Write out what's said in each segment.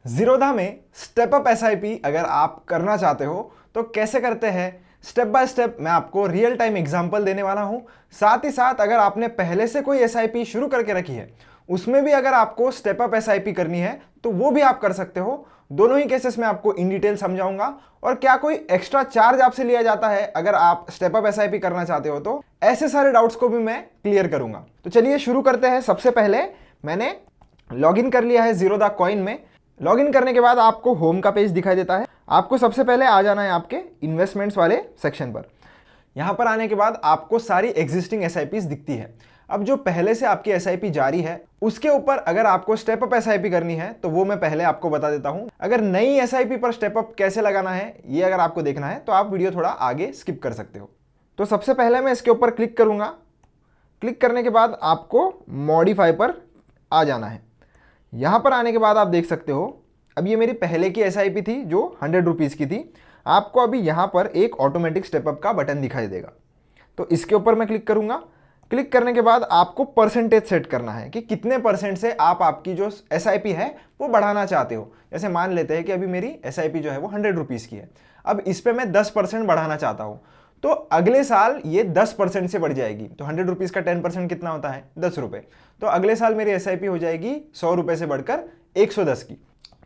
ज़ीरोधा में step up SIP अगर आप करना चाहते हो तो कैसे करते हैं, स्टेप बाय स्टेप मैं आपको रियल टाइम एग्जांपल देने वाला हूं। साथ ही साथ अगर आपने पहले से कोई एसआईपी शुरू करके रखी है, उसमें भी अगर आपको स्टेप अप एसआईपी करनी है तो वो भी आप कर सकते हो। दोनों ही केसेस में आपको इन डिटेल समझाऊंगा और क्या कोई एक्स्ट्रा चार्ज आपसे लिया जाता है अगर आप स्टेप अप एसआईपी करना चाहते हो, तो ऐसे सारे डाउट्स को भी मैं क्लियर करूंगा। तो चलिए शुरू करते हैं। सबसे पहले मैंने लॉगिन कर लिया है ज़ीरोधा कॉइन में। लॉगिन करने के बाद आपको होम का पेज दिखाई देता है। आपको सबसे पहले आ जाना है आपके इन्वेस्टमेंट्स वाले सेक्शन पर। यहां पर आने के बाद आपको सारी एग्जिस्टिंग एसआईपीज दिखती है। अब जो पहले से आपकी एसआईपी जारी है उसके ऊपर अगर आपको स्टेप अप एसआईपी करनी है तो वो मैं पहले आपको बता देता हूं। अगर नई एसआईपी पर स्टेप अप कैसे लगाना है ये अगर आपको देखना है तो आप वीडियो थोड़ा आगे स्किप कर सकते हो। तो सबसे पहले मैं इसके ऊपर क्लिक करूंगा। क्लिक करने के बाद आपको मॉडिफाई पर आ जाना है। यहाँ पर आने के बाद आप देख सकते हो अब ये मेरी पहले की एसआईपी थी जो 100 रुपीज़ की थी। आपको अभी यहाँ पर एक ऑटोमेटिक स्टेपअप का बटन दिखाई देगा, तो इसके ऊपर मैं क्लिक करूँगा। क्लिक करने के बाद आपको परसेंटेज सेट करना है कि कितने परसेंट से आप आपकी जो एसआईपी है वो बढ़ाना चाहते हो। जैसे मान लेते हैं कि अभी मेरी एसआईपी जो है वो 100 रुपीज़ की है, अब इस पर मैं 10% बढ़ाना चाहता हूँ, तो अगले साल ये 10% से बढ़ जाएगी। तो 100 रुपीज़ का 10% कितना होता है, 10 रुपये। तो अगले साल मेरी एसआईपी हो जाएगी 100 रुपये से बढ़कर 110 की।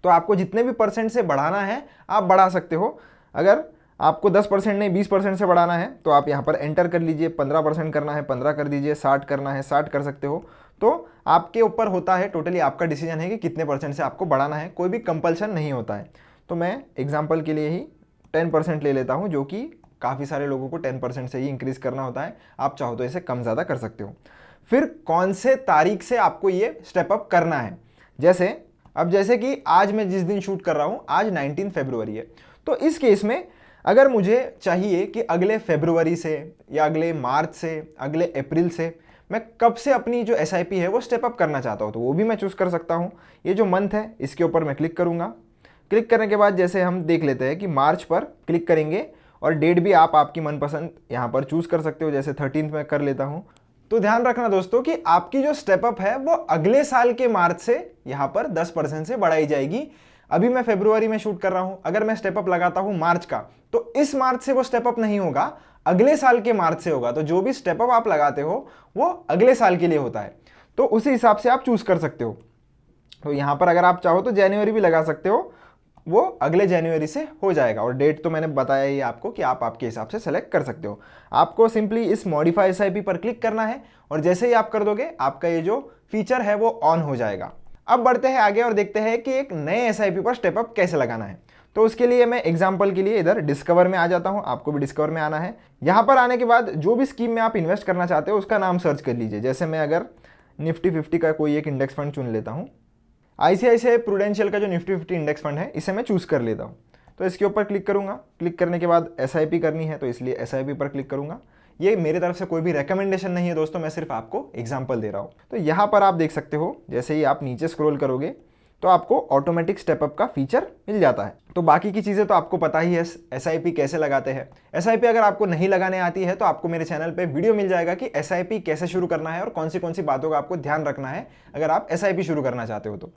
तो आपको जितने भी परसेंट से बढ़ाना है आप बढ़ा सकते हो। अगर आपको 10% नहीं 20% से बढ़ाना है तो आप यहाँ पर एंटर कर लीजिए। 15% करना है 15 कर दीजिए, 60 करना है 60 कर सकते हो। तो आपके ऊपर होता है, टोटली आपका डिसीजन है कि कितने परसेंट से आपको बढ़ाना है। कोई भी कंपल्शन नहीं होता है। तो मैं एग्जाम्पल के लिए ही 10% ले लेता हूँ, जो कि काफ़ी सारे लोगों को 10% से ही इंक्रीज़ करना होता है। आप चाहो तो इसे कम ज़्यादा कर सकते हो। फिर कौन से तारीख से आपको ये स्टेप अप करना है, जैसे कि आज मैं जिस दिन शूट कर रहा हूँ आज 19 फरवरी है। तो इस केस में अगर मुझे चाहिए कि अगले फरवरी से या अगले मार्च से अगले अप्रैल से मैं कब से अपनी जो एसआईपी है वो स्टेप अप करना चाहता हूँ, तो वो भी मैं चूज़ कर सकता हूँ। ये जो मंथ है इसके ऊपर मैं क्लिक करूँगा। क्लिक करने के बाद जैसे हम देख लेते हैं कि मार्च पर क्लिक करेंगे और डेट भी आप आपकी मनपसंद यहाँ पर चूज़ कर सकते हो। जैसे 13 में कर लेता हूँ। तो ध्यान रखना दोस्तों कि आपकी जो स्टेप अप है वो अगले साल के मार्च से यहाँ पर 10% से बढ़ाई जाएगी। अभी मैं फरवरी में शूट कर रहा हूँ, अगर मैं स्टेप अप लगाता हूँ मार्च का, तो इस मार्च से वो स्टेप अप नहीं होगा, अगले साल के मार्च से होगा। तो जो भी स्टेप अप आप लगाते हो वो अगले साल के लिए होता है, तो उसी हिसाब से आप चूज़ कर सकते हो। तो यहाँ पर अगर आप चाहो तो जनवरी भी लगा सकते हो, वो अगले जनवरी से हो जाएगा। और डेट तो मैंने बताया ही आपको कि आप आपके हिसाब से सेलेक्ट कर सकते हो। आपको सिंपली इस मॉडिफाई एसआईपी पर क्लिक करना है और जैसे ही आप कर दोगे आपका ये जो फीचर है वो ऑन हो जाएगा। अब बढ़ते हैं आगे और देखते हैं कि एक नए एसआईपी पर स्टेप अप कैसे लगाना है। तो उसके लिए मैं एग्जाम्पल के लिए इधर डिस्कवर में आ जाता हूँ। आपको भी डिस्कवर में आना है। यहाँ पर आने के बाद जो भी स्कीम में आप इन्वेस्ट करना चाहते हो उसका नाम सर्च कर लीजिए। जैसे मैं अगर निफ्टी 50 का कोई एक इंडेक्स फंड चुन लेता हूँ, आईसीआईसीआई प्रूडेंशियल का जो निफ्टी 50 इंडेक्स फंड है इसे मैं चूज़ कर लेता हूँ। तो इसके ऊपर क्लिक करूँगा। क्लिक करने के बाद एसआईपी करनी है तो इसलिए एसआईपी पर क्लिक करूँगा। ये मेरी तरफ से कोई भी रेकमेंडेशन नहीं है दोस्तों, मैं सिर्फ आपको एग्जांपल दे रहा हूँ। तो यहाँ पर आप देख सकते हो जैसे ही आप नीचे स्क्रॉल करोगे तो आपको ऑटोमेटिक स्टेपअप का फीचर मिल जाता है। तो बाकी की चीज़ें तो आपको पता ही है एसआईपी कैसे लगाते हैं। एसआईपी अगर आपको नहीं लगाने आती है तो आपको मेरे चैनल पे वीडियो मिल जाएगा कि एसआईपी कैसे शुरू करना है और कौन सी बातों का आपको ध्यान रखना है अगर आप एसआईपी शुरू करना चाहते हो।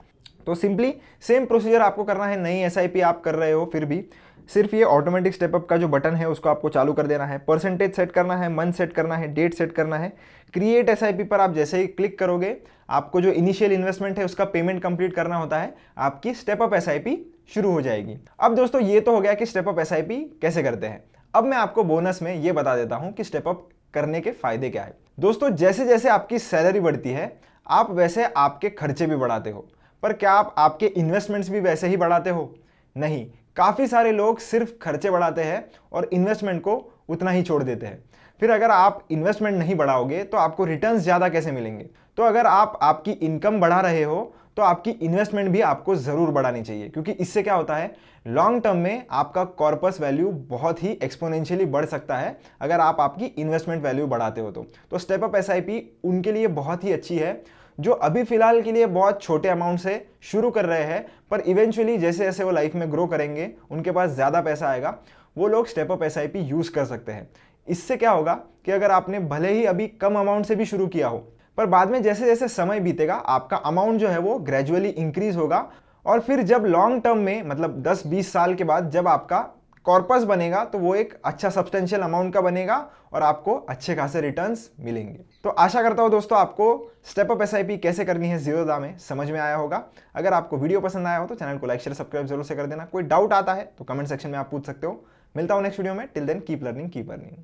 तो सिंपली सेम प्रोसीजर आपको करना है। नई एसआईपी आप कर रहे हो फिर भी सिर्फ ये ऑटोमेटिक स्टेपअप का जो बटन है उसको आपको चालू कर देना है। परसेंटेज सेट करना है, मंथ सेट करना है, डेट सेट करना है। क्रिएट एसआईपी पर आप जैसे ही क्लिक करोगे आपको जो इनिशियल इन्वेस्टमेंट है उसका पेमेंट कंप्लीट करना होता है, आपकी स्टेप अप एसआईपी शुरू हो जाएगी। अब दोस्तों ये तो हो गया कि स्टेप अप एसआईपी कैसे करते हैं। अब मैं आपको बोनस में ये बता देता हूं कि स्टेप अप करने के फायदे क्या है। दोस्तों जैसे जैसे आपकी सैलरी बढ़ती है आप वैसे आपके खर्चे भी बढ़ाते हो, पर क्या आप आपके इन्वेस्टमेंट्स भी वैसे ही बढ़ाते हो? नहीं, काफ़ी सारे लोग सिर्फ खर्चे बढ़ाते हैं और इन्वेस्टमेंट को उतना ही छोड़ देते हैं। फिर अगर आप इन्वेस्टमेंट नहीं बढ़ाओगे तो आपको रिटर्न्स ज़्यादा कैसे मिलेंगे? तो अगर आप आपकी इनकम बढ़ा रहे हो तो आपकी इन्वेस्टमेंट भी आपको ज़रूर बढ़ानी चाहिए, क्योंकि इससे क्या होता है लॉन्ग टर्म में आपका कॉर्पस वैल्यू बहुत ही एक्सपोनेंशियली बढ़ सकता है अगर आप आपकी इन्वेस्टमेंट वैल्यू बढ़ाते हो। तो स्टेप अप एसआईपी उनके लिए बहुत ही अच्छी है जो अभी फिलहाल के लिए बहुत छोटे अमाउंट से शुरू कर रहे हैं, पर इवेंचुअली जैसे जैसे वो लाइफ में ग्रो करेंगे उनके पास ज़्यादा पैसा आएगा, वो लोग स्टेप अप एसआईपी यूज़ कर सकते हैं। इससे क्या होगा कि अगर आपने भले ही अभी कम अमाउंट से भी शुरू किया हो, पर बाद में जैसे जैसे समय बीतेगा आपका अमाउंट जो है वो ग्रेजुअली इंक्रीज होगा और फिर जब लॉन्ग टर्म में मतलब 10-20 साल के बाद जब आपका कॉर्पस बनेगा तो वो एक अच्छा सब्सटेंशियल अमाउंट का बनेगा और आपको अच्छे खासे रिटर्न्स मिलेंगे। तो आशा करता हूं दोस्तों आपको स्टेप अप एसआईपी कैसे करनी है जीरोधा में समझ में आया होगा। अगर आपको वीडियो पसंद आया हो तो चैनल को लाइक शेयर सब्सक्राइब जरूर से कर देना। कोई डाउट आता है तो कमेंट सेक्शन में आप पूछ सकते हो। मिलता हूं नेक्स्ट वीडियो में। Till then keep learning keep earning.